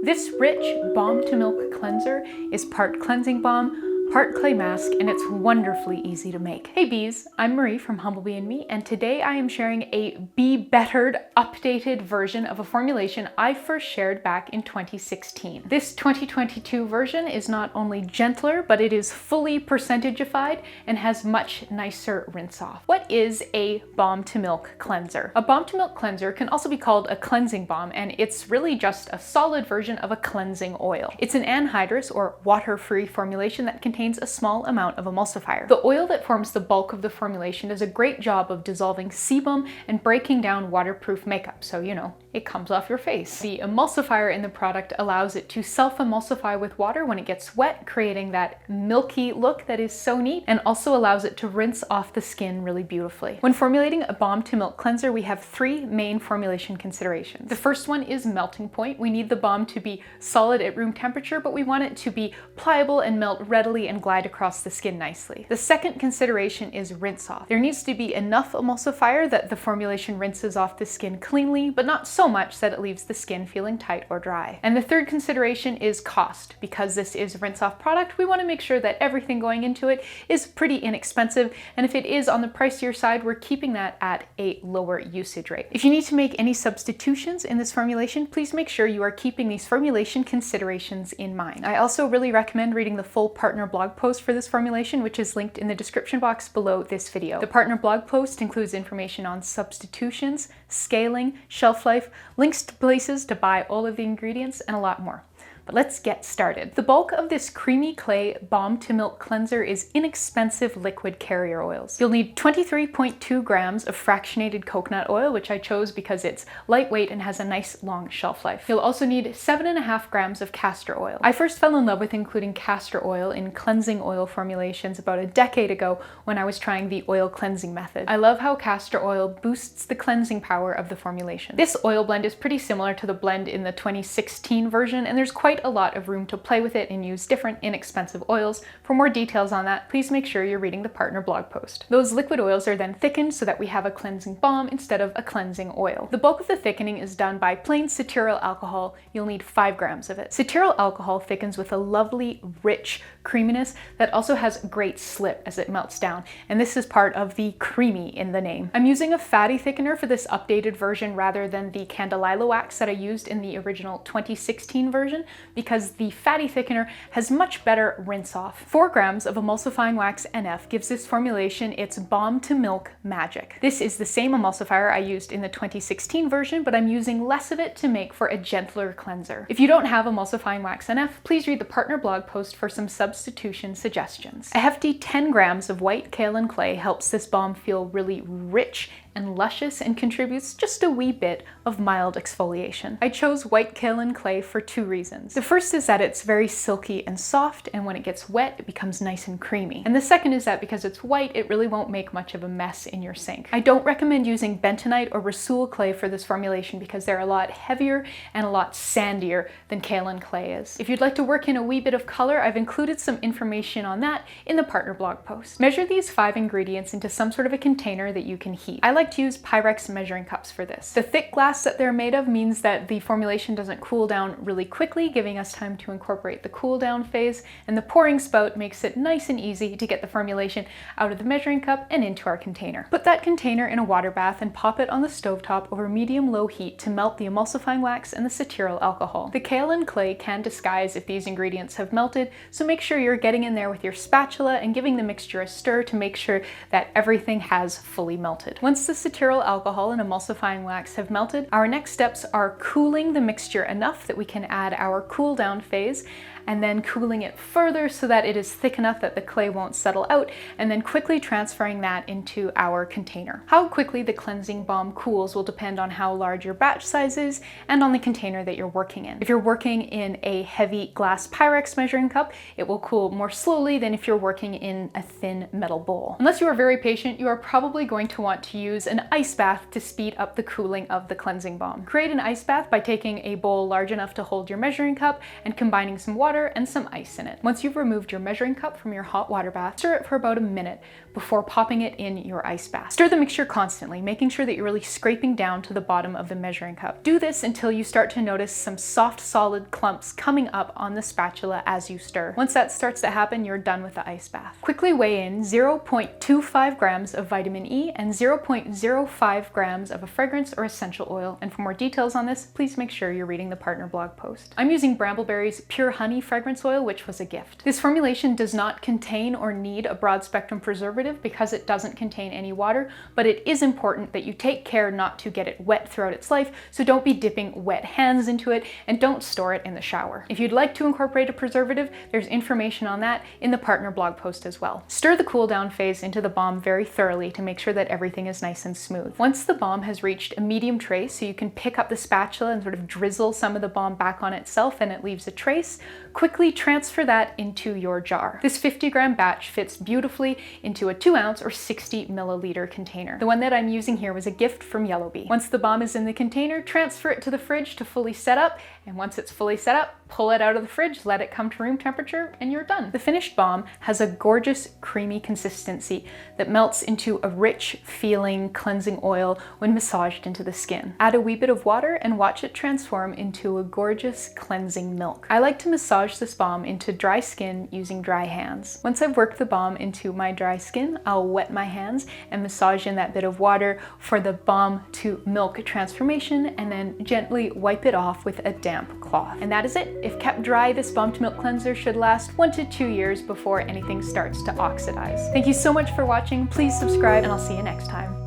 This rich Balm-to-Milk cleanser is part cleansing balm, part clay mask, and it's wonderfully easy to make. Hey bees, I'm Marie from Humblebee and Me, and today I am sharing a bee-bettered, updated version of a formulation I first shared back in 2016. This 2022 version is not only gentler, but it is fully percentagified and has much nicer rinse off. What is a Balm-to-Milk cleanser? A Balm-to-Milk cleanser can also be called a cleansing balm, and it's really just a solid version of a cleansing oil. It's an anhydrous or water-free formulation that contains a small amount of emulsifier. The oil that forms the bulk of the formulation does a great job of dissolving sebum and breaking down waterproof makeup, so you know, it comes off your face. The emulsifier in the product allows it to self-emulsify with water when it gets wet, creating that milky look that is so neat, and also allows it to rinse off the skin really beautifully. When formulating a Balm-to-Milk cleanser, we have three main formulation considerations. The first one is melting point. We need the balm to be solid at room temperature, but we want it to be pliable and melt readily and glide across the skin nicely. The second consideration is rinse off. There needs to be enough emulsifier that the formulation rinses off the skin cleanly, but not so much that it leaves the skin feeling tight or dry. And the third consideration is cost. Because this is a rinse off product, we want to make sure that everything going into it is pretty inexpensive, and if it is on the pricier side, we're keeping that at a lower usage rate. If you need to make any substitutions in this formulation, please make sure you are keeping these formulation considerations in mind. I also really recommend reading the full partner blog post for this formulation, which is linked in the description box below this video. The partner blog post includes information on substitutions, scaling, shelf life, links to places to buy all of the ingredients, and a lot more. But let's get started. The bulk of this creamy clay Balm-to-Milk cleanser is inexpensive liquid carrier oils. You'll need 23.2 grams of fractionated coconut oil, which I chose because it's lightweight and has a nice long shelf life. You'll also need 7.5 grams of castor oil. I first fell in love with including castor oil in cleansing oil formulations about a decade ago when I was trying the oil cleansing method. I love how castor oil boosts the cleansing power of the formulation. This oil blend is pretty similar to the blend in the 2016 version, and there's quite a lot of room to play with it and use different inexpensive oils. For more details on that, please make sure you're reading the partner blog post. Those liquid oils are then thickened so that we have a cleansing balm instead of a cleansing oil. The bulk of the thickening is done by plain cetearyl alcohol. You'll need 5 grams of it. Cetearyl alcohol thickens with a lovely, rich creaminess that also has great slip as it melts down, and this is part of the creamy in the name. I'm using a fatty thickener for this updated version rather than the candelilla wax that I used in the original 2016 version, because the fatty thickener has much better rinse off. 4 grams of Emulsifying Wax NF gives this formulation its Balm-to-Milk magic. This is the same emulsifier I used in the 2016 version, but I'm using less of it to make for a gentler cleanser. If you don't have Emulsifying Wax NF, please read the partner blog post for some substitution suggestions. A hefty 10 grams of white kaolin clay helps this balm feel really rich and luscious and contributes just a wee bit of mild exfoliation. I chose white kaolin clay for 2 reasons. The first is that it's very silky and soft, and when it gets wet, it becomes nice and creamy. And the second is that because it's white, it really won't make much of a mess in your sink. I don't recommend using bentonite or Rasool clay for this formulation because they're a lot heavier and a lot sandier than kaolin clay is. If you'd like to work in a wee bit of color, I've included some information on that in the partner blog post. Measure these 5 ingredients into some sort of a container that you can heat. I like to use Pyrex measuring cups for this. The thick glass that they're made of means that the formulation doesn't cool down really quickly, giving us time to incorporate the cool down phase, and the pouring spout makes it nice and easy to get the formulation out of the measuring cup and into our container. Put that container in a water bath and pop it on the stovetop over medium-low heat to melt the emulsifying wax and the cetearyl alcohol. The kaolin clay can disguise if these ingredients have melted, so make sure you're getting in there with your spatula and giving the mixture a stir to make sure that everything has fully melted. Once the cetearyl alcohol and emulsifying wax have melted, our next steps are cooling the mixture enough that we can add our cool down phase, and then cooling it further so that it is thick enough that the clay won't settle out, and then quickly transferring that into our container. How quickly the cleansing balm cools will depend on how large your batch size is and on the container that you're working in. If you're working in a heavy glass Pyrex measuring cup, it will cool more slowly than if you're working in a thin metal bowl. Unless you are very patient, you are probably going to want to use an ice bath to speed up the cooling of the cleansing balm. Create an ice bath by taking a bowl large enough to hold your measuring cup and combining some water water and some ice in it. Once you've removed your measuring cup from your hot water bath, stir it for about a minute before popping it in your ice bath. Stir the mixture constantly, making sure that you're really scraping down to the bottom of the measuring cup. Do this until you start to notice some soft, solid clumps coming up on the spatula as you stir. Once that starts to happen, you're done with the ice bath. Quickly weigh in 0.25 grams of vitamin E and 0.05 grams of a fragrance or essential oil. And for more details on this, please make sure you're reading the partner blog post. I'm using Brambleberry's Pure Honey fragrance oil, which was a gift. This formulation does not contain or need a broad spectrum preservative because it doesn't contain any water, but it is important that you take care not to get it wet throughout its life, so don't be dipping wet hands into it and don't store it in the shower. If you'd like to incorporate a preservative, there's information on that in the partner blog post as well. Stir the cool down phase into the balm very thoroughly to make sure that everything is nice and smooth. Once the balm has reached a medium trace, so you can pick up the spatula and sort of drizzle some of the balm back on itself and it leaves a trace, quickly transfer that into your jar. This 50-gram batch fits beautifully into a 2-ounce or 60 milliliter container. The one that I'm using here was a gift from Humblebee. Once the balm is in the container, transfer it to the fridge to fully set up, and once it's fully set up, pull it out of the fridge, let it come to room temperature, and you're done. The finished balm has a gorgeous creamy consistency that melts into a rich feeling cleansing oil when massaged into the skin. Add a wee bit of water and watch it transform into a gorgeous cleansing milk. I like to massage this balm into dry skin using dry hands. Once I've worked the balm into my dry skin, I'll wet my hands and massage in that bit of water for the balm-to-milk transformation, and then gently wipe it off with a damp cloth. And that is it. If kept dry, this balm-to-milk cleanser should last 1 to 2 years before anything starts to oxidize. Thank you so much for watching. Please subscribe, and I'll see you next time.